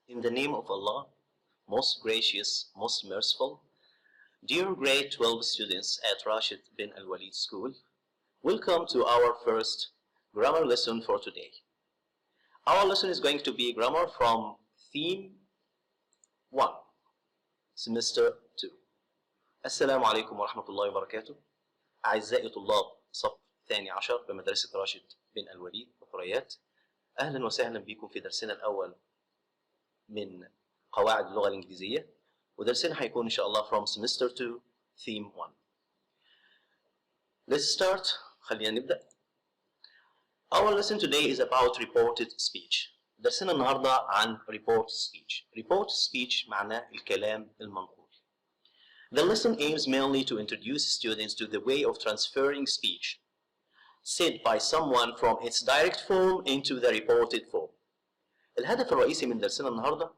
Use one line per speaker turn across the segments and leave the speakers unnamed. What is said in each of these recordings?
In the name of Allah, most gracious, most merciful, dear grade 12 students at Rashid bin Al-Walid School, welcome to our first grammar lesson for today. Our lesson is going to be grammar from theme 1, semester 2. السلام عليكم ورحمة الله وبركاته. أعزائي طلاب صف الثاني عشر بمدرسة راشد بن الوليد بقريات، أهلا وسهلا بكم في درسنا الأول من قواعد اللغة الإنجليزية، ودرسنا هيكون إن شاء الله from semester 2 theme 1. Let's start. خلينا نبدأ. Our lesson today is about reported speech. درسنا النهاردة عن reported speech. Reported speech معناه الكلام المنقول. The lesson aims mainly to introduce students to the way of transferring speech said by someone from its direct form into the reported form. الهدف الرئيسي من درسنا النهاردة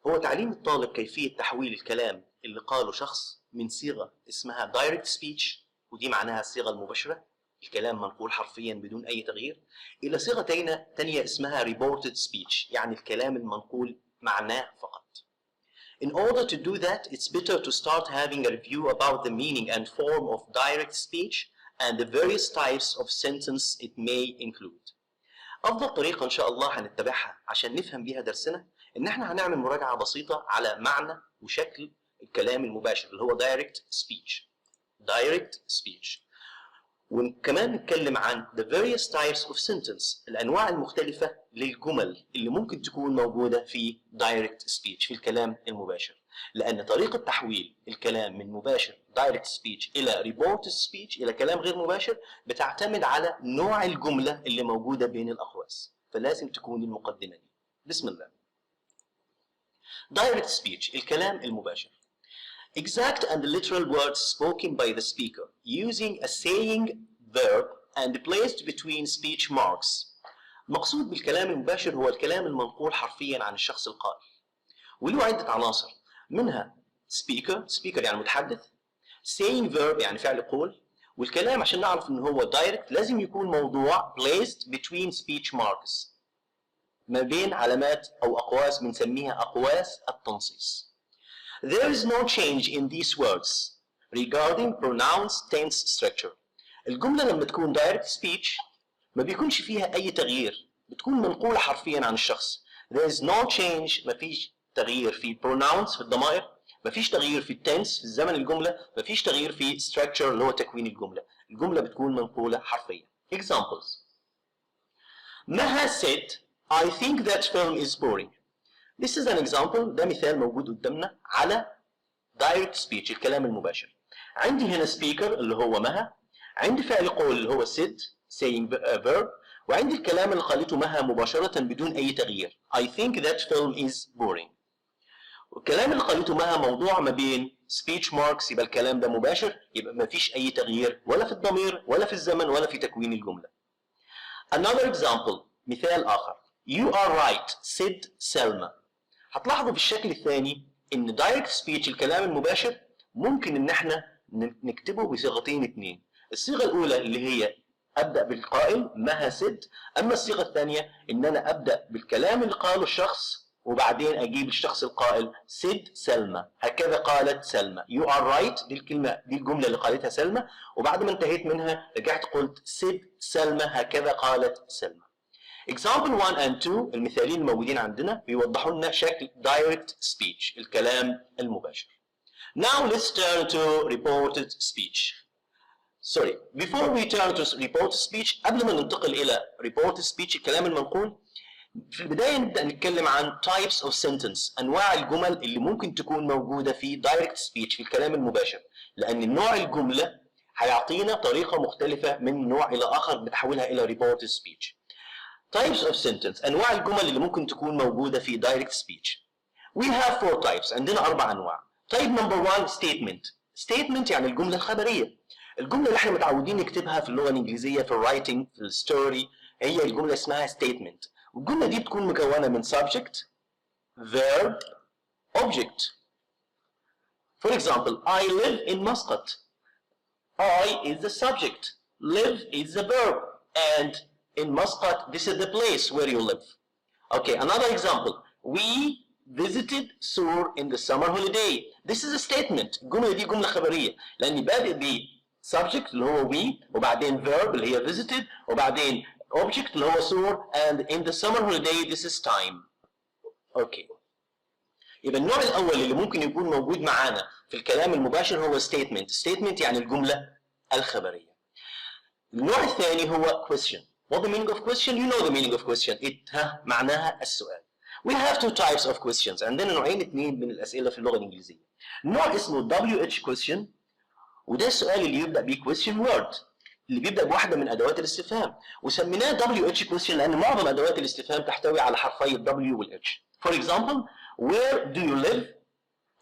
هو تعليم الطالب كيفية تحويل الكلام اللي قاله شخص من صيغة اسمها direct speech، ودي معناها الصيغة المباشرة، الكلام منقول حرفيا بدون أي تغيير، إلى صيغة تانية اسمها reported speech، يعني الكلام المنقول معناه فقط. In order to do that, it's better to start having a review about the meaning and form of direct speech and the various types of sentence it may include. أفضل طريقة إن شاء الله هنتبعها عشان نفهم بيها درسنا إن إحنا هنعمل مراجعة بسيطة على معنى وشكل الكلام المباشر اللي هو direct speech. direct speech. وكمان نتكلم عن the various types of sentence، الأنواع المختلفة للجمل اللي ممكن تكون موجودة في direct speech، في الكلام المباشر. لأن طريقة تحويل الكلام من مباشر direct speech إلى reported speech إلى كلام غير مباشر بتعتمد على نوع الجملة اللي موجودة بين الأقواس، فلازم تكون المقدمة دي. بسم الله. direct speech الكلام المباشر. Exact and literal words spoken by the speaker using a saying verb and placed between speech marks. المقصود بالكلام المباشر هو الكلام المنقول حرفيا عن الشخص القائل، وله عدة عناصر، منها speaker يعني متحدث، saying verb يعني فعل قول، والكلام عشان نعرف ان هو direct لازم يكون موضوع placed between speech marks، ما بين علامات او اقواس بنسميها اقواس التنصيص. There is no change in these words regarding pronouns tense structure. الجملة لما تكون direct speech ما بيكونش فيها أي تغيير، بتكون منقولة حرفيا عن الشخص. There is no change، ما فيش تغيير في pronouns في الضمائر، ما فيش تغيير في tense في زمن الجملة، ما فيش تغيير في structure اللي هو تكوين الجملة. الجملة بتكون منقولة حرفيا. Examples. Maha said, I think that film is boring. This is an example، ده مثال موجود قدامنا على direct speech الكلام المباشر. عندي هنا speaker اللي هو مها، عندي فعل قول اللي هو said saying verb، وعندي الكلام اللي قالته مها مباشرة بدون أي تغيير. I think that film is boring. والكلام اللي قالته مها موضوع ما بين speech marks، يبقى الكلام ده مباشر، يبقى ما فيش أي تغيير ولا في الضمير ولا في الزمن ولا في تكوين الجملة. Another example، مثال آخر. You are right said Selma. هتلاحظوا في الشكل الثاني ان direct speech الكلام المباشر ممكن ان احنا نكتبه بصيغتين اتنين. الصيغه الاولى اللي هي ابدا بالقائل مها said، اما الصيغه الثانيه ان انا ابدا بالكلام اللي قاله الشخص وبعدين اجيب الشخص القائل said سلمى، هكذا قالت سلمى. You are right، دي الجمله اللي قالتها سلمى، وبعد ما انتهيت منها رجعت قلت said سلمى، هكذا قالت سلمى. Example 1 and 2 المثالين الموجودين عندنا بيوضحوا لنا شكل direct speech الكلام المباشر. Now let's turn to reported speech. Sorry, before we turn to reported speech، قبل ما ننتقل إلى reported speech الكلام المنقول، في البداية نبدأ نتكلم عن types of sentence، أنواع الجمل اللي ممكن تكون موجودة في direct speech في الكلام المباشر، لأن نوع الجملة هيعطينا طريقة مختلفة من نوع إلى آخر بتحولها إلى reported speech. Types of sentence، أنواع الجمل اللي ممكن تكون موجودة في direct speech. We have 4 types، عندنا 4 أنواع. Type number 1 statement. Statement يعني الجملة الخبرية. الجملة اللي احنا متعودين نكتبها في اللغة الإنجليزية في الرايتنج في الستوري هي الجملة اسمها statement. والجملة دي بتكون مكونة من subject، verb، object. For example, I live in Muscat. I is the subject, live is the verb, and in Muscat, this is the place where you live. Okay, another example. We visited Sur in the summer holiday. This is a statement. الجملة دي جملة خبرية لأني بادئ ب subject اللي هو we وبعدين verb اللي هي visited وبعدين object اللي هو Sur and in the summer holiday this is time. Okay. يبقى النوع الأول اللي ممكن يكون موجود معانا في الكلام المباشر هو statement. statement يعني الجملة الخبرية. النوع الثاني هو question. What the meaning of question? You know the meaning of question. معناها السؤال. We have two types of questions. عندنا نوعين اثنين من الأسئلة في اللغة الإنجليزية. نوع اسمه WH question وده السؤال اللي يبدأ بيه question word اللي بيبدأ بواحدة من أدوات الاستفهام وسميناه WH question لأن معظم أدوات الاستفهام تحتوي على حرفي ال W وال H. For example, where do you live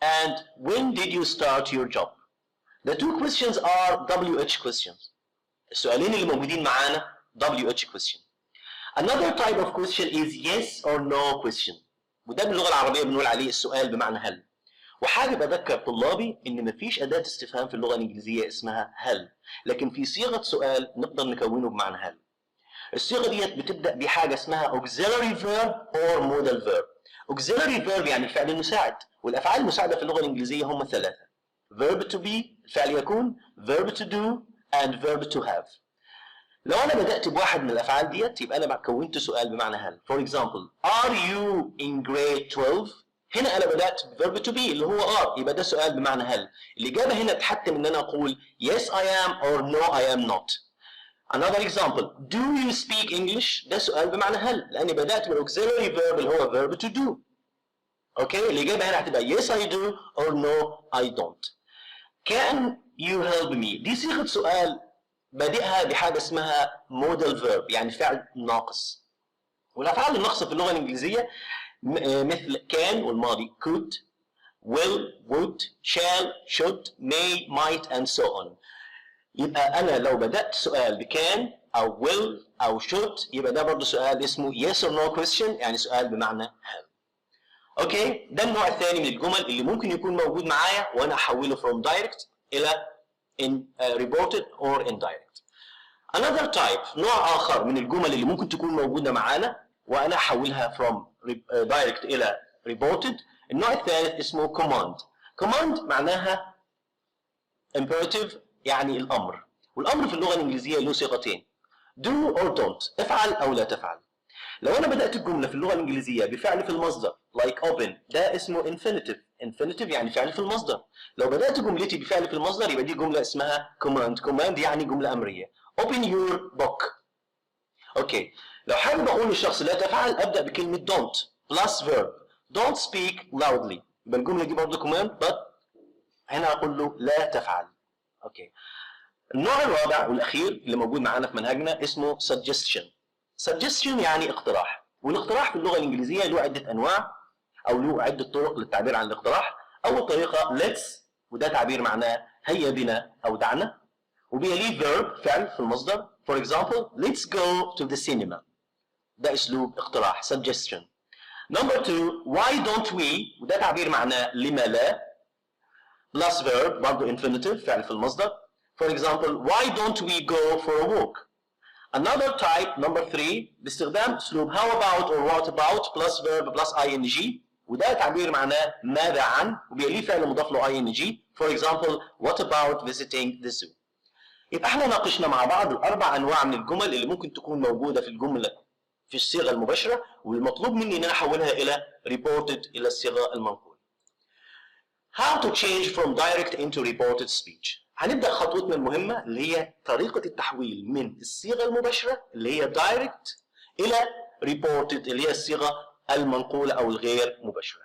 and when did you start your job? The two questions are WH questions. السؤالين اللي موجودين معانا WH question. Another type of question is yes or no question. وده باللغة العربية بنقول عليه السؤال بمعنى هل. وحابب أذكر طلابي إن مفيش أداة استفهام في اللغة الإنجليزية اسمها هل، لكن في صيغة سؤال نقدر نكونه بمعنى هل. الصيغة ديت بتبدأ بحاجة اسمها auxiliary verb or modal verb. auxiliary verb يعني الفعل المساعد، والأفعال المساعدة في اللغة الإنجليزية هم ثلاثة. verb to be الفعل يكون، verb to do and verb to have. لو أنا بدأت بواحد من الأفعال ديت يبقى أنا كونت سؤال بمعنى هل. For example, are you in grade 12؟ هنا أنا بدأت verb to be اللي هو are يبقى ده سؤال بمعنى هل. الإجابة هنا تحتم إن أنا أقول yes I am or no I am not. Another example, do you speak English؟ ده سؤال بمعنى هل لأني بدأت من auxiliary verb اللي هو verb to do. أوكي الإجابة هنا هتبقى yes I do or no I don't. Can you help me؟ دي صيغة سؤال بادئها بحاجة اسمها modal verb يعني فعل ناقص. والأفعال الناقصة في اللغة الإنجليزية مثل can والماضي could will would shall should may might and so on. يبقى أنا لو بدأت سؤال بكان أو will أو should يبقى ده برضه سؤال اسمه yes or no question يعني سؤال بمعنى هل. أوكي ده النوع الثاني من الجمل اللي ممكن يكون موجود معايا وأنا أحوله from direct إلى reported or indirect. Another type نوع آخر من الجمل اللي ممكن تكون موجودة معانا وأنا أحولها from direct إلى reported. النوع الثالث اسمه command. command معناها imperative يعني الأمر. والأمر في اللغة الإنجليزية له صيغتين do or don't افعل أو لا تفعل. لو أنا بدأت الجملة في اللغة الإنجليزية بفعل في المصدر like open ده اسمه infinitive. infinitive يعني فعل في المصدر. لو بدأت جملتي بفعل في المصدر يبقى دي جملة اسمها command. command يعني جملة أمرية. open your book. أوكي لو حابب أقول للشخص لا تفعل أبدأ بكلمة don't plus verb. don't speak loudly يبقى الجملة دي برضه command but هنا أقول له لا تفعل. أوكي النوع الرابع والأخير اللي موجود معانا في منهجنا اسمه suggestion. suggestion يعني اقتراح. والاقتراح في اللغة الإنجليزية له عدة أنواع أو له عدة طرق للتعبير عن الاقتراح. أول طريقة let's وده تعبير معناه هيا بنا أو دعنا وبيليه verb فعل في المصدر. for example let's go to the cinema ده أسلوب اقتراح suggestion. number two why don't we وده تعبير معناه لما لا plus verb برضه infinitive فعل في المصدر. for example why don't we go for a walk. another type number three باستخدام أسلوب how about or what about plus verb plus ing وده تعبير معناه ماذا عن وبيليه فعل مضاف له ing. for example what about visiting the zoo. يبقى احنا ناقشنا مع بعض الأربع أنواع من الجمل اللي ممكن تكون موجودة في الجملة في الصيغة المباشرة والمطلوب مني ان انا احولها الى reported الى الصيغة المنقولة. How to change from direct into reported speech. هنبدأ خطوتنا المهمة اللي هي طريقة التحويل من الصيغة المباشرة اللي هي direct إلى reported اللي هي الصيغة المنقولة أو الغير مباشرة.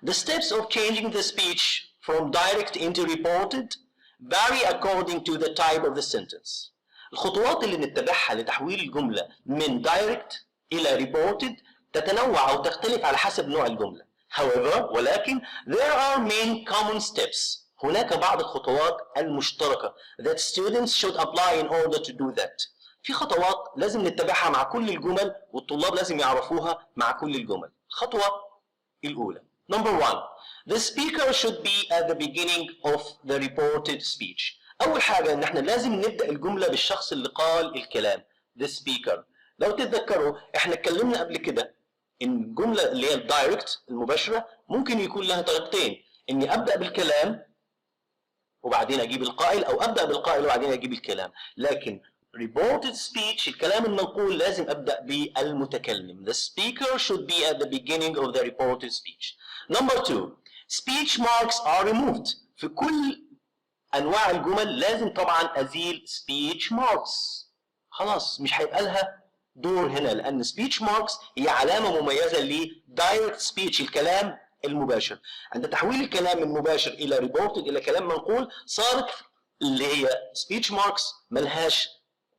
The steps of changing the speech from direct into reported vary according to the type of the sentence. الخطوات اللي نتبعها لتحويل الجملة من direct إلى reported تتنوع أو تختلف على حسب نوع الجملة. However ولكن there are main common steps. هناك بعض الخطوات المشتركة that students should apply in order to do that. في خطوات لازم نتبعها مع كل الجمل والطلاب لازم يعرفوها مع كل الجمل. الخطوة الأولى Number one, the speaker should be at the beginning of the reported speech. أول حاجة إن إحنا لازم نبدأ الجملة بالشخص اللي قال الكلام. The speaker. لو تتذكروا إحنا اتكلمنا قبل كده ان الجمله اللي هي الدايركت المباشره ممكن يكون لها طريقتين، اني ابدا بالكلام وبعدين اجيب القائل، او ابدا بالقائل وبعدين اجيب الكلام. لكن reported speech الكلام المنقول لازم ابدا بالمتكلم. The speaker should be at the beginning of the reported speech. Number 2, speech marks are removed. في كل انواع الجمل لازم طبعا ازيل speech marks. خلاص مش هيبقى لها دور هنا، لان speech marks هي علامه مميزه ل direct speech الكلام المباشر. عند تحويل الكلام المباشر الى reported الى كلام منقول صارت اللي هي speech marks ملهاش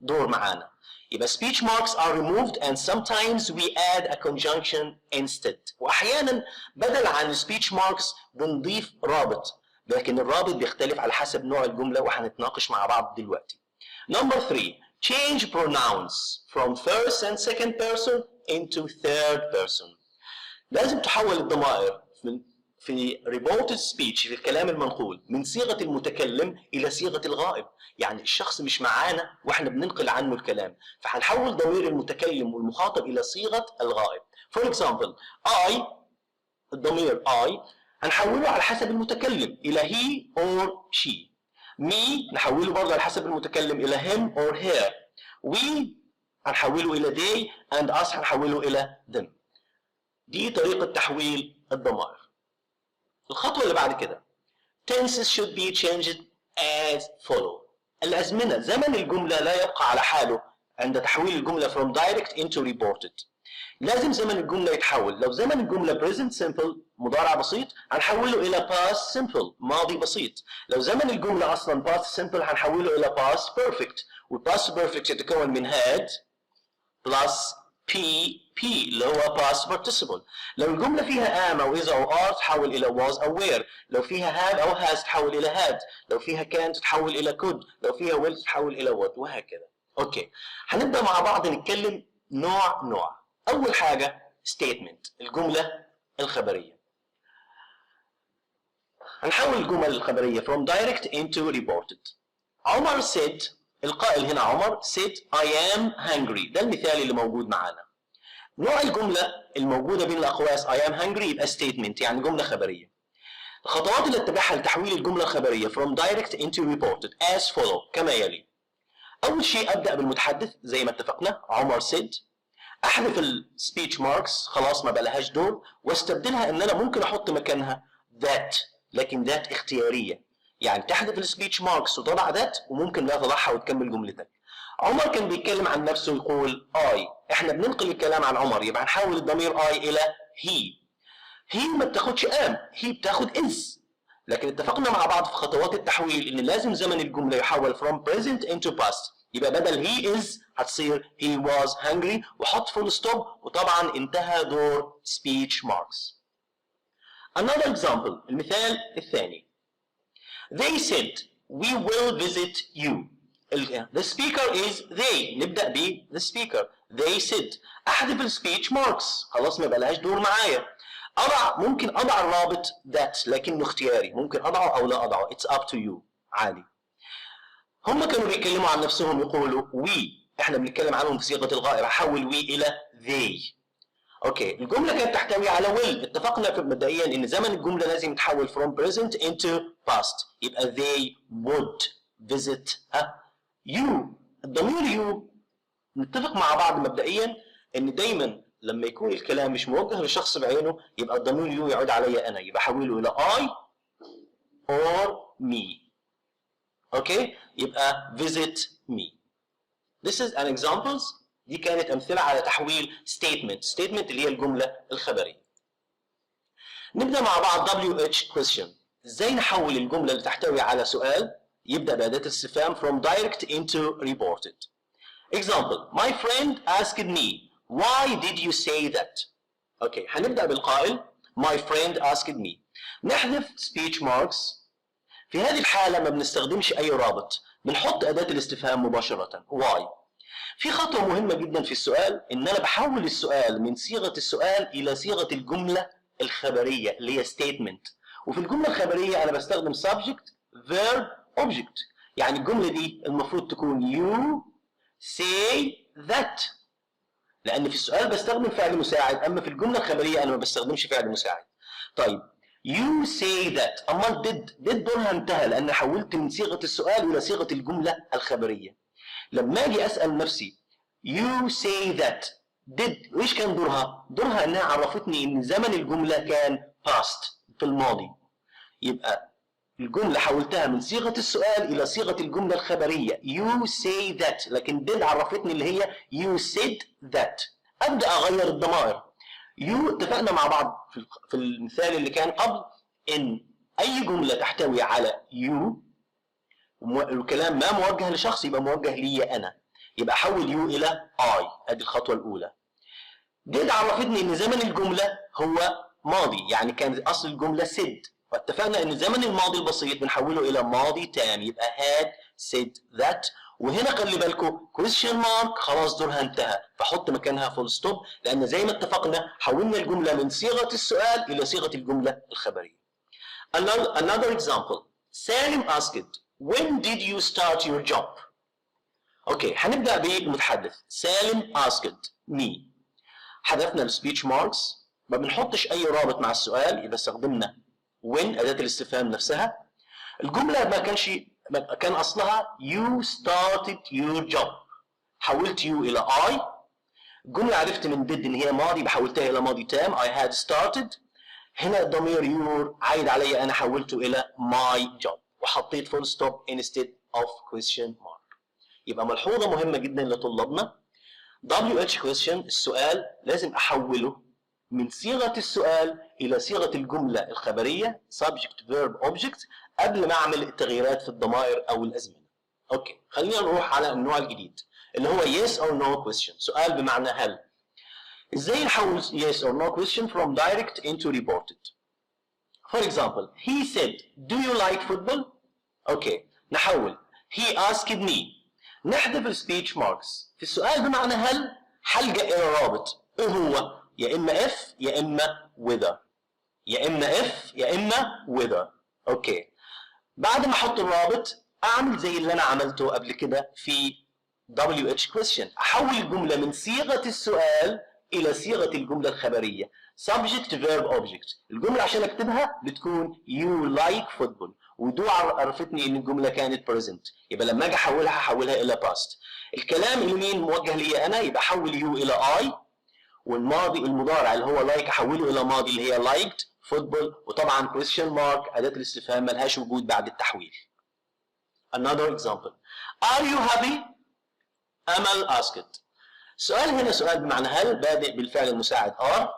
دور معانا. يبقى speech marks are removed and sometimes we add a conjunction instead. واحيانا بدل عن speech marks بنضيف رابط، لكن الرابط بيختلف على حسب نوع الجمله وهنتناقش مع بعض دلوقتي. Number 3, change pronouns from first and second person into third person. لازم تحول الضمائر في reported speech في الكلام المنقول من صيغه المتكلم الى صيغه الغائب. يعني الشخص مش معانا واحنا بننقل عنه الكلام، فهنحول ضمير المتكلم والمخاطب الى صيغه الغائب. For example, I الضمير I هنحوله على حسب المتكلم الى he or she. Me نحوله برضه على حسب المتكلم الى him or her. We هنحوله الى they and us هنحوله الى them. دي طريقة تحويل الضمائر. الخطوة اللي بعد كده tenses should be changed as follow. الأزمنة، زمن الجملة لا يبقى على حاله عند تحويل الجملة from direct into reported. لازم زمن الجملة يتحول. لو زمن الجملة present simple مضارع بسيط هنحوله إلى past simple ماضي بسيط. لو زمن الجملة أصلا past simple هنحوله إلى past perfect، والpast perfect يتكون من had plus PP اللي هو past participle. لو الجملة فيها am أو is أو are تحول إلى was أو were. لو فيها have أو has تحول إلى had. لو فيها can تتحول إلى could. لو فيها will تتحول إلى would، وهكذا. أوكي، هنبدأ مع بعض نتكلم نوع نوع. أول حاجة statement الجملة الخبرية. هنحول الجمل الخبرية from direct into reported. عمر said، القائل هنا عمر said I am hungry. ده المثال اللي موجود معانا. نوع الجملة الموجودة بين الأقواس I am hungry يبقى statement يعني جملة خبرية. الخطوات اللي اتبعها لتحويل الجملة الخبرية from direct into reported as follow كما يلي. أول شيء أبدأ بالمتحدث زي ما اتفقنا عمر said. أحذف السبيتش ماركس خلاص ما بلهاش دور، واستبدلها إن أنا ممكن أحط مكانها that، لكن that اختيارية. يعني تحذف السبيتش ماركس وتضع that، وممكن لا تضعها وتكمل جملتك. عمر كان بيتكلم عن نفسه يقول I. احنا بننقل الكلام عن عمر يبقى هنحول الضمير I إلى he. he ما بتاخدش am، he بتاخد is. لكن اتفقنا مع بعض في خطوات التحويل إن لازم زمن الجملة يحول from present into past. يبقى بدل he is هتصير he was hungry وحط full stop، وطبعا انتهى دور speech marks. Another example المثال الثاني. They said we will visit you. The speaker is they. نبدأ ب the speaker. They said. أحذف ال speech marks خلاص ما بقالهاش دور معايا. ممكن أضع الرابط that لكنه اختياري، ممكن أضعه أو لا أضعه. It's up to you عادي. هم كانوا بيتكلموا عن نفسهم يقولوا we. احنا بنتكلم عنهم في صيغة الغائب هحول we إلى they. اوكي، الجملة كانت تحتوي على will. اتفقنا مبدئيا ان زمن الجملة لازم يتحول from present into past. يبقى they would visit you. الضمير you نتفق مع بعض مبدئيا ان دايما لما يكون الكلام مش موجه لشخص بعينه يبقى الضمير you يعود علي انا، يبقى احوله الى I or me. اوكي، يبقى visit me. This is an examples. دي كانت أمثلة على تحويل statement اللي هي الجملة الخبرية. نبدأ مع بعض WH question. إزاي نحول الجملة اللي تحتوي على سؤال يبدأ بأداة الاستفهام from direct into reported. Example: My friend asked me, why did you say that? أوكي، هنبدأ بالقائل My friend asked me. نحذف speech marks. في هذه الحالة ما بنستخدمش أي رابط، بنحط أداة الاستفهام مباشرة why. في خطوة مهمة جدا في السؤال ان انا بحول السؤال من صيغة السؤال الى صيغة الجملة الخبرية اللي هي statement. وفي الجملة الخبرية انا بستخدم subject verb object. يعني الجملة دي المفروض تكون you say that. لأن في السؤال بستخدم فعل مساعد، أما في الجملة الخبرية أنا ما بستخدمش فعل مساعد. طيب you say that، أما did دورها انتهى لأن حولت من صيغة السؤال إلى صيغة الجملة الخبرية. لما أجي أسأل نفسي you say that did، إيش كان دورها؟ دورها إنها عرفتني إن زمن الجملة كان past في الماضي. يبقى الجملة حولتها من صيغة السؤال إلى صيغة الجملة الخبرية you say that، لكن did عرفتني اللي هي you said that. أبدأ أغير الضمائر. you اتفقنا مع بعض في المثال اللي كان قبل إن أي جملة تحتوي على you والكلام ما موجه لشخص يبقى موجه لي أنا، يبقى أحول you إلى I. أدي الخطوة الأولى. did عرفتني إن زمن الجملة هو ماضي، يعني كان أصل الجملة said، واتفقنا ان زمن الماضي البسيط بنحوله الى ماضي تام، يبقى had said that. وهنا خلي بالكم question mark خلاص دورها انتهى، فحط مكانها full stop، لان زي ما اتفقنا حولنا الجمله من صيغه السؤال الى صيغه الجمله الخبريه. Another example. سالم asked when did you start your job. اوكي هنبدا بالمتحدث. سالم asked me. حذفنا السبيتش ماركس، ما بنحطش اي رابط مع السؤال، يبقى استخدمنا when أداة الاستفهام نفسها. الجملة كان أصلها you started your job، حولت you إلى I. الجملة عرفت من did إن هي ماضي بحولتها إلى ماضي تام I had started. هنا الضمير your عايد علي أنا حولته إلى my job وحطيت full stop instead of question mark. يبقى ملحوظة مهمة جدا لطلابنا WH question السؤال لازم أحوله من صيغة السؤال إلى صيغة الجملة الخبرية subject verb object قبل ما أعمل التغييرات في الضمائر أو الأزمنة. أوكي خلينا نروح على النوع الجديد اللي هو yes or no question، سؤال بمعنى هل. إزاي نحول yes or no question from direct into reported. For example he said do you like football. أوكي نحول he asked me. نحذف السبيتش ماركس في السؤال بمعنى هل، هلجأ إلى رابط إيه هو؟ يا إما if يا إما whether، يا إما if يا إما whether. أوكي بعد ما أحط الرابط أعمل زي اللي أنا عملته قبل كده في WH question، أحول الجملة من صيغة السؤال إلى صيغة الجملة الخبرية subject verb object. الجملة عشان أكتبها بتكون you like football، ودو عرفتني إن الجملة كانت present، يبقى لما أجي أحولها هحولها إلى past. الكلام اللي مين موجه لي أنا يبقى أحول you إلى I، والماضي المضارع اللي هو like احوله الى ماضي اللي هي liked football، وطبعا question mark اداه الاستفهام ملهاش وجود بعد التحويل. Another example. Are you happy? أمل asked. السؤال هنا سؤال بمعنى هل بادئ بالفعل المساعد are،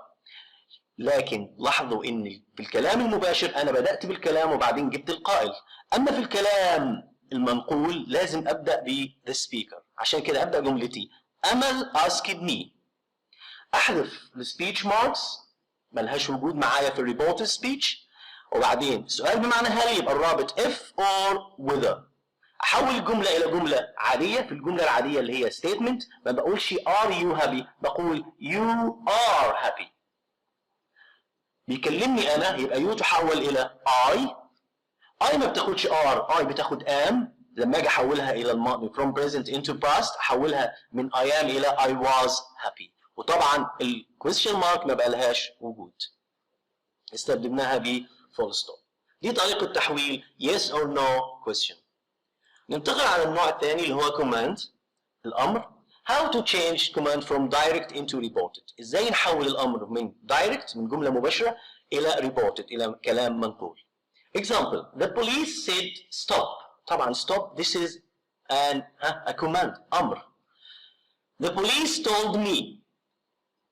لكن لاحظوا ان في الكلام المباشر انا بدات بالكلام وبعدين جبت القائل، اما في الكلام المنقول لازم ابدا ب the speaker. عشان كده ابدا جملتي أمل asked me. احذف السبيتش ماركس ملهاش وجود معايا في الريبورت سبيتش، وبعدين سؤال بمعنى هل يبقى الرابط if or whether. احول الجمله الى جمله عاديه، في الجمله العاديه اللي هي statement ما بقولش are you happy، بقول you are happy. بيكلمني انا يبقى you تحول الى I ما بتاخدش are، I بتاخد am. لما اجي احولها الى الماضي from present into past احولها من I am الى I was happy، وطبعا الكويستشن مارك ما بقى لهاش وجود، استبدلناها ب full stop. دي طريقه تحويل yes or no question. ننتقل على النوع الثاني اللي هو command الامر. how to change command from direct into reported. ازاي نحول الامر من direct من جمله مباشره الى reported الى كلام منقول. example the police said stop. طبعا stop this is a command امر. the police told me.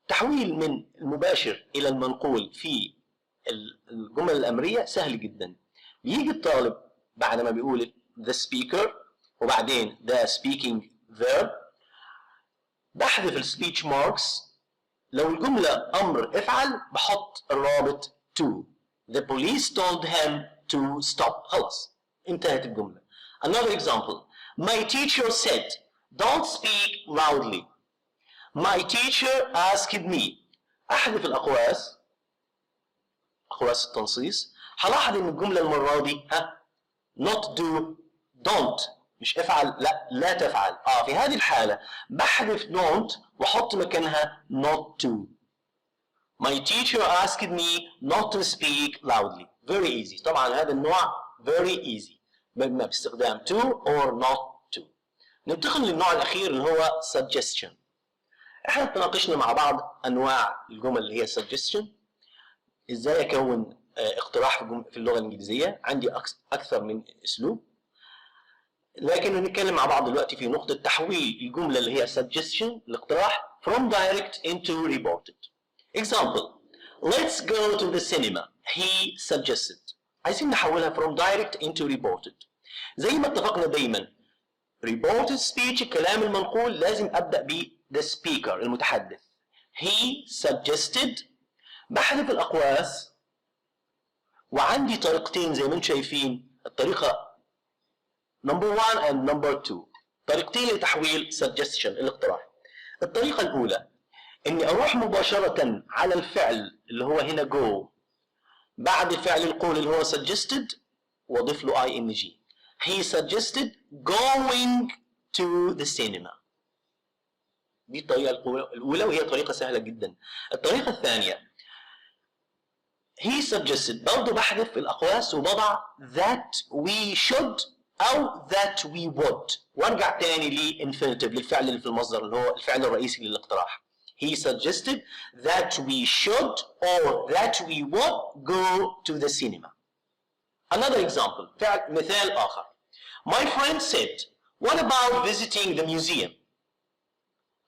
تحويل من المباشر إلى المنقول في الجمل الأمرية سهل جدا. بيجي الطالب بعد ما بيقول the speaker وبعدين the speaking verb بحذف السبيتش ماركس. لو الجملة أمر افعل بحط الرابط to. the police told him to stop. خلاص انتهت الجملة. Another example. My teacher said don't speak loudly. My teacher asked me. احذف الاقواس اقواس التنصيص. هلاحظ ان الجمله المره دي not do don't، مش افعل، لا تفعل. في هذه الحالة بحذف don't واحط مكانها not to. My teacher asked me not to speak loudly. Very easy. طبعا هذا النوع very easy باستخدام to or not to. ننتقل للنوع الأخير اللي هو suggestion. احنا تناقشنا مع بعض أنواع الجمل اللي هي suggestion. ازاي أكون اقتراح في اللغة الإنجليزية. عندي أكثر من أسلوب، لكن نتكلم مع بعض دلوقتي في نقطة تحويل الجملة اللي هي suggestion الاقتراح from direct into reported. Example: Let's go to the cinema. He suggested. عايزين نحولها from direct into reported. زي ما اتفقنا دايما reported speech الكلام المنقول لازم أبدأ ب the speaker المتحدث. He suggested. بحذف الأقواس وعندي طريقتين زي ما انتم شايفين، الطريقة number 1 and number 2. طريقتين لتحويل suggestion الاقتراح. الطريقة الأولى إني أروح مباشرة على الفعل اللي هو هنا go بعد فعل القول اللي هو suggested وأضيف له ing. He suggested going to the cinema. دي الطريقة الأولى وهي طريقة سهلة جدا. الطريقة الثانية he suggested برضه بحذف الأقواس وبضع that we should أو that we would وارجع تاني للinfinitive للفعل اللي في المصدر اللي هو الفعل الرئيسي للاقتراح. He suggested that we should or that we would go to the cinema. Another example. مثال آخر. My friend said, what about visiting the museum?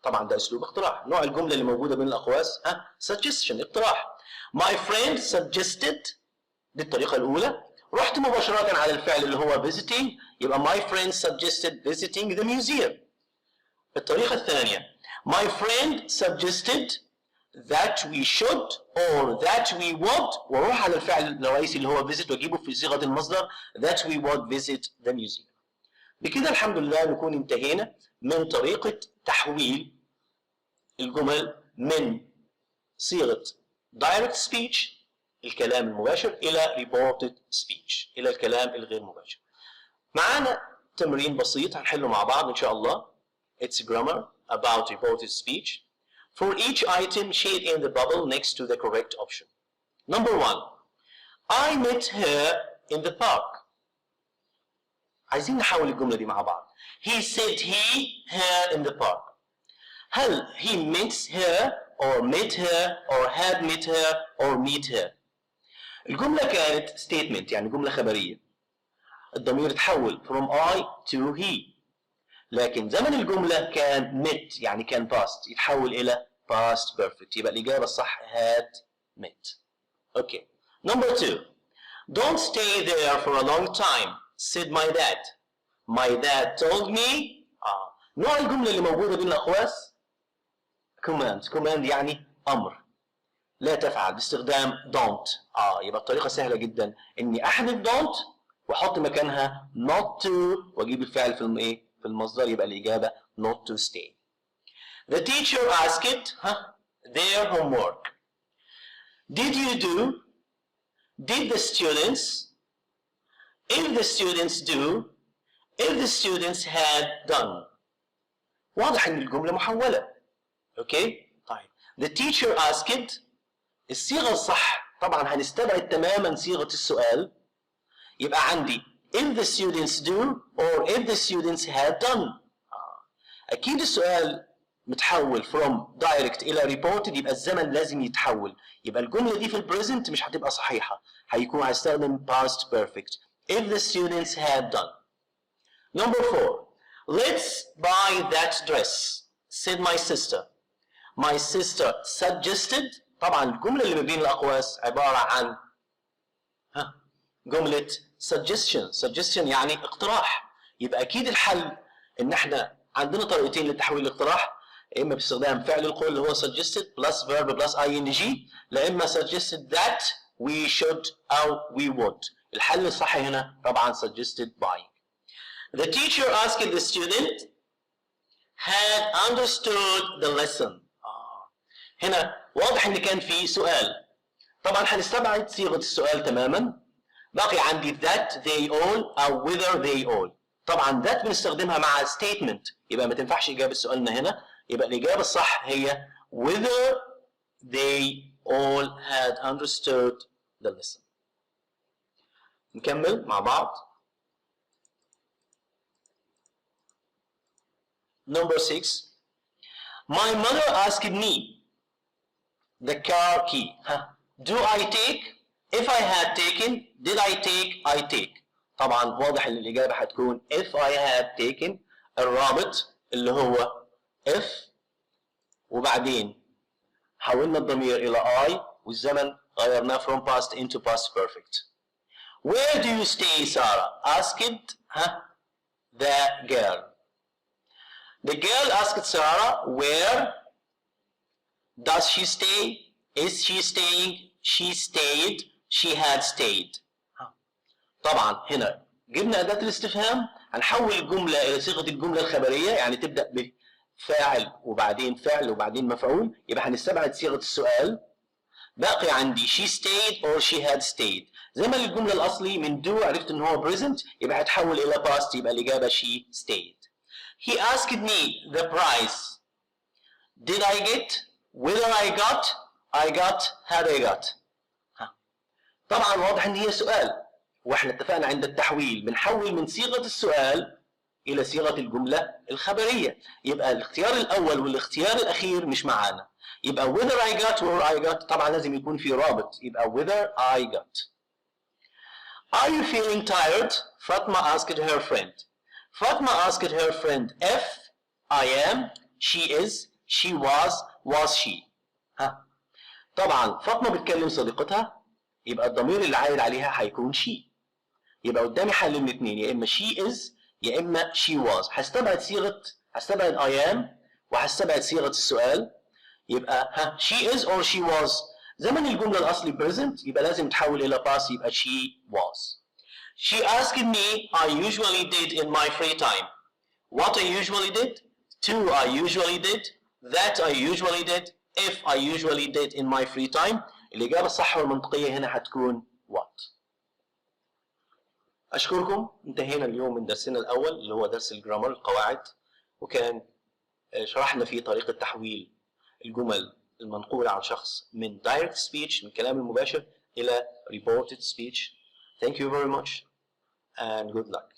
طبعا ده أسلوب اقتراح. نوع الجملة اللي موجودة بين الأقواس suggestion اقتراح. My friend suggested. دي الطريقة الأولى. رحت مباشرة على الفعل اللي هو visiting يبقى my friend suggested visiting the museum. الطريقة الثانية my friend suggested that we should or that we would واروح على الفعل الرئيسي اللي هو visit واجيبه في صيغة المصدر that we would visit the museum. بكده الحمد لله نكون انتهينا من طريقة تحويل الجمل من صيغة direct speech الكلام المباشر إلى reported speech إلى الكلام الغير مباشر. معانا تمرين بسيط هنحله مع بعض إن شاء الله. It's grammar about reported speech. For each item, shade in the bubble next to the correct option. Number 1. I met her in the park. عايزين نحول الجملة دي مع بعض. He said her in the park. هل he meets her or met her or had met her or meet her؟ الجملة كانت statement يعني جملة خبرية. الضمير تحول from I to he. لكن زمن الجملة كان met يعني كان past يتحول إلى past perfect. يبقى الإجابة الصح had met. Okay. Number 2. Don't stay there for a long time, said my dad. My dad told me. نوع الجملة اللي موجودة بين الأقواس command يعني أمر. لا تفعل باستخدام don't. يبقى الطريقة سهلة جدا إني أحذف don't وأحط مكانها not to وأجيب الفعل في المصدر يبقى الإجابة not to stay. The teacher asked their homework. Did you do? Did the students? If the students do, if the students had done. واضح إن الجملة محولة. Okay؟ طيب. The teacher asked. الصيغة الصح طبعا هنستبعد تماما صيغة السؤال. يبقى عندي if the students do or if the students had done. أكيد السؤال متحول from direct إلى reported يبقى الزمن لازم يتحول. يبقى الجملة دي في البريزنت مش هتبقى صحيحة. هستخدم past perfect. If the students had done. Number 4. Let's buy that dress, said my sister. My sister suggested. طبعا الجملة اللي ما بين الأقواس عبارة عن جملة suggestion يعني اقتراح. يبقى أكيد الحل إن احنا عندنا طريقتين لتحويل الاقتراح. إما باستخدام فعل القول اللي هو suggested plus verb plus ing لا إما suggested that we should أو we would. الحل الصح هنا طبعا suggested by. The teacher asked the student had understood the lesson. هنا واضح ان كان في سؤال. طبعا هنستبعد صيغة السؤال تماما. باقي عندي that they all او whether they all. طبعا that بنستخدمها مع statement، يبقى ما تنفعش إجابة سؤالنا هنا، يبقى الإجابة الصح هي whether they all had understood the lesson. نكمل مع بعض. Number 6. My mother asked me the car key. Do I take? If I had taken, did I take? I take. طبعا واضح ان الاجابه هتكون if I had taken، الرابط اللي هو if وبعدين حولنا الضمير الى I والزمن غيرناه from past into past perfect. Where do you stay, Sarah? Asked the girl. The girl asked Sarah, where does she stay? Is she staying? She stayed. She had stayed. طبعا هنا جبنا أداة الاستفهام، هنحول الجملة إلى صيغة الجملة الخبرية، يعني تبدأ بفاعل وبعدين فعل وبعدين مفعول، يبقى هنستبعد صيغة السؤال. باقي عندي she stayed or she had stayed. زي ما الجملة الأصلي من do عرفت إن هو present، يبقى هتحول إلى past، يبقى الإجابة she stayed. He asked me the price. Did I get? Whether I got, had I got. طبعا واضح ان هي سؤال، واحنا اتفقنا عند التحويل بنحول من صيغة السؤال الى صيغة الجملة الخبرية، يبقى الاختيار الاول والاختيار الاخير مش معانا، يبقى whether I got or I got طبعا لازم يكون في رابط، يبقى whether I got. Are you feeling tired? Fatma asked her friend. Fatma asked her friend if I am, she is, she was she. طبعا فاطمة بتكلم صديقتها، يبقى الضمير اللي عايد عليها هيكون she، يبقى قدامي حل من اتنين، يا اما she is يا اما she was. هستبعد I am وهستبعد صيغة السؤال، يبقى she is or she was. زمن الجملة الأصلي present يبقى لازم تحول إلى past، يبقى she was. She asked me I usually did in my free time. What I usually did, to I usually did, that I usually did, if I usually did in my free time. الإجابة الصح والمنطقية هنا هتكون what. أشكركم، انتهينا اليوم من درسنا الأول اللي هو درس الجرامر القواعد، وكان شرحنا فيه طريقة تحويل الجمل المنقولة عن شخص من direct speech من كلام المباشر إلى reported speech. Thank you very much and good luck.